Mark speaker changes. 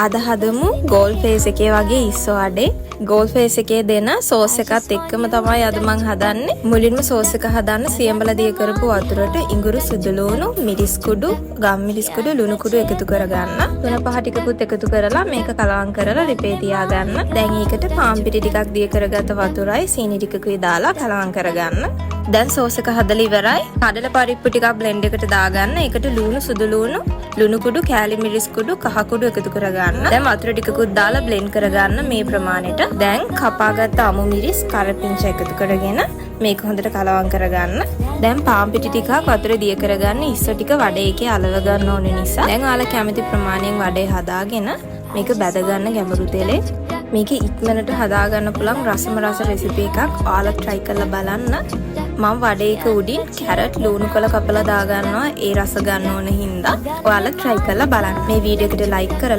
Speaker 1: අද හදමු goal face එකේ වගේ ඉස්සෝ අඩේ. ගෝල් ෆේස් එකේ දෙන සෝස් එකත් එක්කම තමයි අද මං හදන්නේ. මුලින්ම සෝස් එක හදන්න සියඹලා දිය කරපු වතුරට ඉඟුරු සුදු ලුණු, මිරිස් කුඩු, ගම් මිරිස් කුඩු, ලුණු කුඩු එකතු කරගන්න. තුන පහ ටිකකුත් එකතු කරලා මේක කලවම් කරලා රිපේ තියාගන්න. දැන් ඒකට පාන් පිටි ටිකක් දිය කරගත්ත වතුරයි සීනි ටිකකුයි දාලා කලවම් කරගන්න. දැන් සෝස් එක හදලා ඉවරයි. කඩල පරිප්පු ටිකක් බ්ලෙන්ඩ් එකට දාගන්න. ඒකට ලුණු සුදු ලුණු, ලුණු කුඩු, කෑලි මිරිස් කුඩු, කහ කුඩු එකතු කරගන්න. දැන් වතුර ටිකකුත් දාලා බ්ලෙන්ඩ් කරගන්න මේ ප්‍රමාණයට. දැන් කපාගත්ත අමු මිරිස් කරපිංච එකතු කරගෙන මේක හොඳට කලවම් කරගන්න. දැන් පාන් පිටි ටිකක් වතුර දිය කරගන්න. ඉස්සෝ ටික වඩේ එකේ අලව ගන්න ඕන නිසා දැන් ඔයාලා කැමති ප්‍රමාණයෙන් වඩේ හදාගෙන මේක බැද ගන්න ගැඹුරු තෙලේ. මේක ඉක්මනට හදාගන්න පුළුවන් රසම රස රෙසිපි එකක්. ඔයාලා try කරලා බලන්න. මම වඩේ එක උඩින් කැරට් ලුණු කොළ කපලා දාගන්නවා. ඒ රස ගන්න ඕන හින්දා ඔයාලා try කරලා බලන්න. මේ වීඩියෝ එකට like කරලා